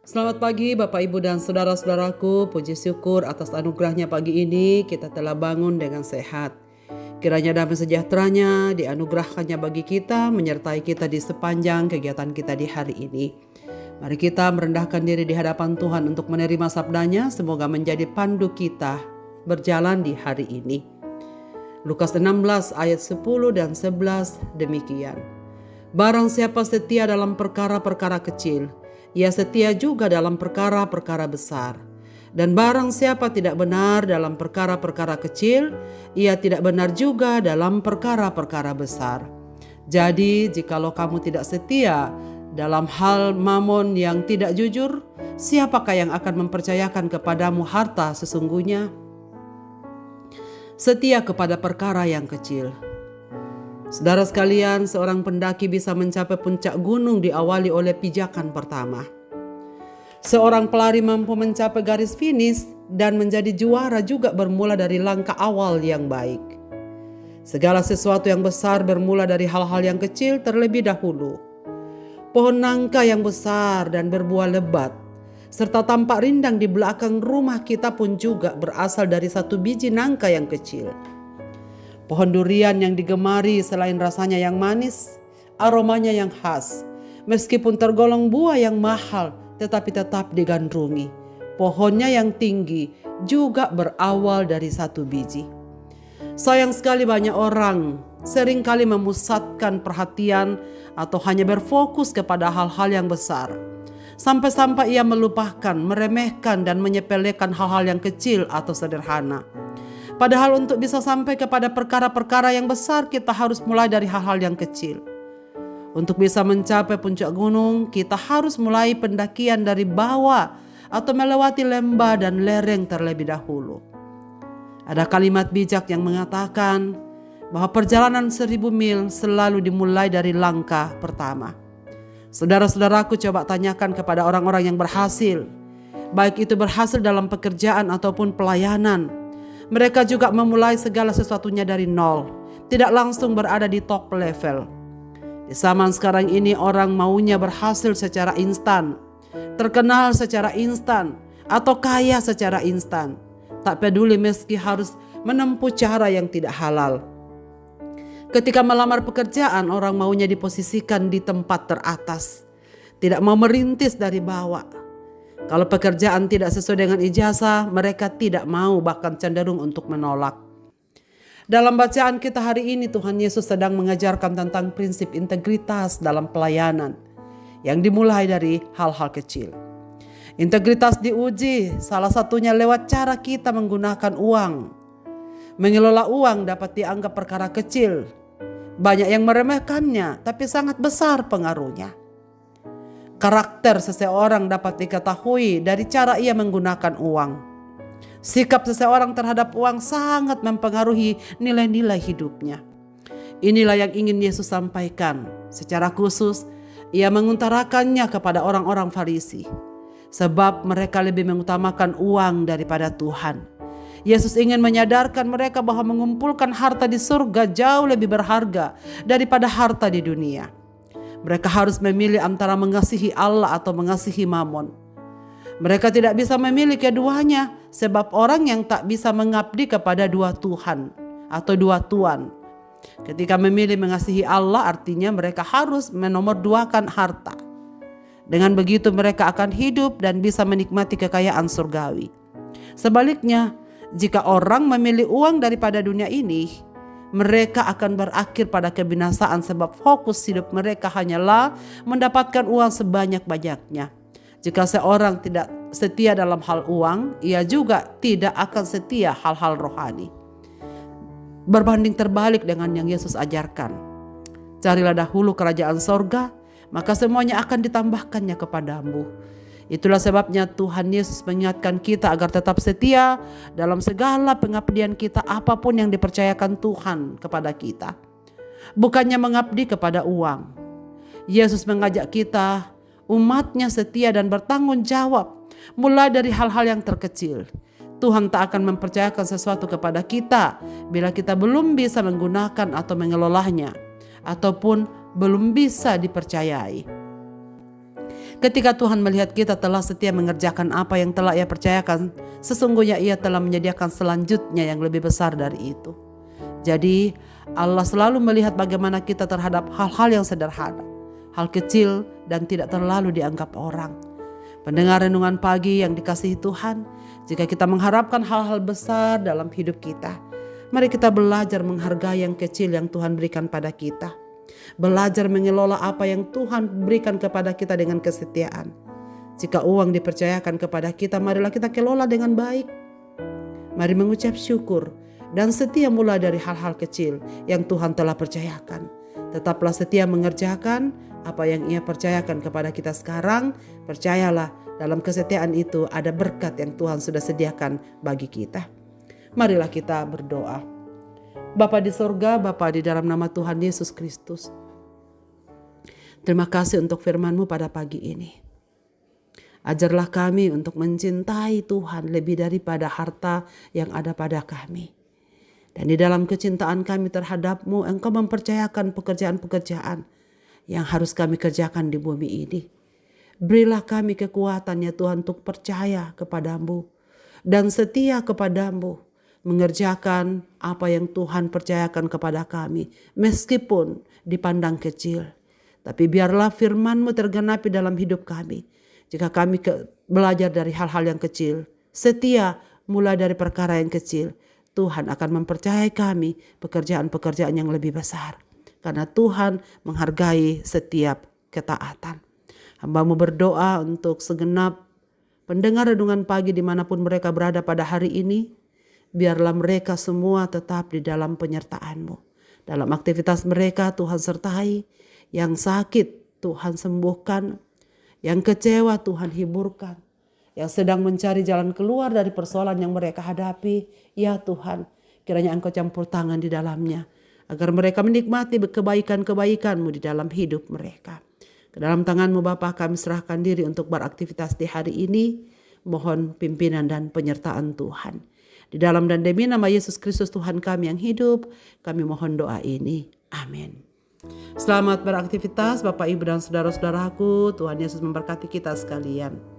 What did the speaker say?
Selamat pagi Bapak Ibu dan saudara-saudaraku, puji syukur atas anugerahnya pagi ini kita telah bangun dengan sehat. Kiranya damai sejahteranya dianugerahkannya bagi kita, menyertai kita di sepanjang kegiatan kita di hari ini. Mari kita merendahkan diri di hadapan Tuhan untuk menerima sabdanya, semoga menjadi pandu kita berjalan di hari ini. Lukas 16 ayat 10 dan 11 demikian. Barang siapa setia dalam perkara-perkara kecil, ia setia juga dalam perkara-perkara besar. Dan barang siapa tidak benar dalam perkara-perkara kecil, ia tidak benar juga dalam perkara-perkara besar. Jadi, jikalau kamu tidak setia dalam hal mamon yang tidak jujur, siapakah yang akan mempercayakan kepadamu harta sesungguhnya? Setia kepada perkara yang kecil. Saudara sekalian, seorang pendaki bisa mencapai puncak gunung diawali oleh pijakan pertama. Seorang pelari mampu mencapai garis finish dan menjadi juara juga bermula dari langkah awal yang baik. Segala sesuatu yang besar bermula dari hal-hal yang kecil terlebih dahulu. Pohon nangka yang besar dan berbuah lebat, serta tampak rindang di belakang rumah kita pun juga berasal dari satu biji nangka yang kecil. Pohon durian yang digemari selain rasanya yang manis, aromanya yang khas. Meskipun tergolong buah yang mahal, tetapi tetap digandrungi. Pohonnya yang tinggi juga berawal dari satu biji. Sayang sekali banyak orang seringkali memusatkan perhatian atau hanya berfokus kepada hal-hal yang besar. Sampai-sampai ia melupakan, meremehkan dan menyepelekan hal-hal yang kecil atau sederhana. Padahal untuk bisa sampai kepada perkara-perkara yang besar, kita harus mulai dari hal-hal yang kecil. Untuk bisa mencapai puncak gunung, kita harus mulai pendakian dari bawah atau melewati lembah dan lereng terlebih dahulu. Ada kalimat bijak yang mengatakan bahwa perjalanan 1000 mil selalu dimulai dari langkah pertama. Saudara-saudaraku, coba tanyakan kepada orang-orang yang berhasil, baik itu berhasil dalam pekerjaan ataupun pelayanan. Mereka juga memulai segala sesuatunya dari nol, tidak langsung berada di top level. Di zaman sekarang ini orang maunya berhasil secara instan, terkenal secara instan, atau kaya secara instan. Tak peduli meski harus menempuh cara yang tidak halal. Ketika melamar pekerjaan, orang maunya diposisikan di tempat teratas, tidak mau merintis dari bawah. Kalau pekerjaan tidak sesuai dengan ijazah, mereka tidak mau, bahkan cenderung untuk menolak. Dalam bacaan kita hari ini, Tuhan Yesus sedang mengajarkan tentang prinsip integritas dalam pelayanan yang dimulai dari hal-hal kecil. Integritas diuji salah satunya lewat cara kita menggunakan uang. Mengelola uang dapat dianggap perkara kecil. Banyak yang meremehkannya, tapi sangat besar pengaruhnya. Karakter seseorang dapat diketahui dari cara ia menggunakan uang. Sikap seseorang terhadap uang sangat mempengaruhi nilai-nilai hidupnya. Inilah yang ingin Yesus sampaikan. Secara khusus, ia mengutarakannya kepada orang-orang Farisi. Sebab mereka lebih mengutamakan uang daripada Tuhan. Yesus ingin menyadarkan mereka bahwa mengumpulkan harta di surga jauh lebih berharga daripada harta di dunia. Mereka harus memilih antara mengasihi Allah atau mengasihi mamon. Mereka tidak bisa memilih keduanya, sebab orang yang tak bisa mengabdi kepada dua Tuhan atau dua tuan. Ketika memilih mengasihi Allah, artinya mereka harus menomorduakan harta. Dengan begitu mereka akan hidup dan bisa menikmati kekayaan surgawi. Sebaliknya, jika orang memilih uang daripada dunia ini, mereka akan berakhir pada kebinasaan sebab fokus hidup mereka hanyalah mendapatkan uang sebanyak-banyaknya. Jika seorang tidak setia dalam hal uang, ia juga tidak akan setia hal-hal rohani. Berbanding terbalik dengan yang Yesus ajarkan. Carilah dahulu kerajaan sorga, maka semuanya akan ditambahkannya kepadamu. Itulah sebabnya Tuhan Yesus mengingatkan kita agar tetap setia dalam segala pengabdian kita apapun yang dipercayakan Tuhan kepada kita. Bukannya mengabdi kepada uang. Yesus mengajak kita, umatnya setia dan bertanggung jawab mulai dari hal-hal yang terkecil. Tuhan tak akan mempercayakan sesuatu kepada kita bila kita belum bisa menggunakan atau mengelolanya, ataupun belum bisa dipercayai. Ketika Tuhan melihat kita telah setia mengerjakan apa yang telah Ia percayakan, sesungguhnya Ia telah menyediakan selanjutnya yang lebih besar dari itu. Jadi Allah selalu melihat bagaimana kita terhadap hal-hal yang sederhana, hal kecil dan tidak terlalu dianggap orang. Pendengar renungan pagi yang dikasihi Tuhan, jika kita mengharapkan hal-hal besar dalam hidup kita, mari kita belajar menghargai yang kecil yang Tuhan berikan pada kita. Belajar mengelola apa yang Tuhan berikan kepada kita dengan kesetiaan. Jika uang dipercayakan kepada kita, marilah kita kelola dengan baik. Mari mengucap syukur dan setia mulai dari hal-hal kecil yang Tuhan telah percayakan. Tetaplah setia mengerjakan apa yang Ia percayakan kepada kita sekarang. Percayalah, dalam kesetiaan itu ada berkat yang Tuhan sudah sediakan bagi kita. Marilah kita berdoa. Bapa di sorga, Bapa di dalam nama Tuhan Yesus Kristus, terima kasih untuk firman-Mu pada pagi ini. Ajarlah kami untuk mencintai Tuhan lebih daripada harta yang ada pada kami. Dan di dalam kecintaan kami terhadap-Mu, Engkau mempercayakan pekerjaan-pekerjaan yang harus kami kerjakan di bumi ini. Berilah kami kekuatan ya Tuhan untuk percaya kepada-Mu dan setia kepada-Mu, mengerjakan apa yang Tuhan percayakan kepada kami, meskipun dipandang kecil. Tapi biarlah firman-Mu tergenapi dalam hidup kami. Jika kami belajar dari hal-hal yang kecil, setia mulai dari perkara yang kecil, Tuhan akan mempercayai kami pekerjaan-pekerjaan yang lebih besar. Karena Tuhan menghargai setiap ketaatan. Hamba-Mu berdoa untuk segenap pendengar renungan pagi dimanapun mereka berada pada hari ini. Biarlah mereka semua tetap di dalam penyertaan-Mu. Dalam aktivitas mereka Tuhan sertai. Yang sakit Tuhan sembuhkan. Yang kecewa Tuhan hiburkan. Yang sedang mencari jalan keluar dari persoalan yang mereka hadapi, ya Tuhan, kiranya Engkau campur tangan di dalamnya. Agar mereka menikmati kebaikan-kebaikan-Mu di dalam hidup mereka. Ke dalam tangan-Mu Bapa kami serahkan diri untuk beraktivitas di hari ini. Mohon pimpinan dan penyertaan Tuhan. Di dalam dan demi nama Yesus Kristus Tuhan kami yang hidup, kami mohon doa ini. Amin. Selamat beraktivitas Bapak Ibu dan saudara-saudaraku. Tuhan Yesus memberkati kita sekalian.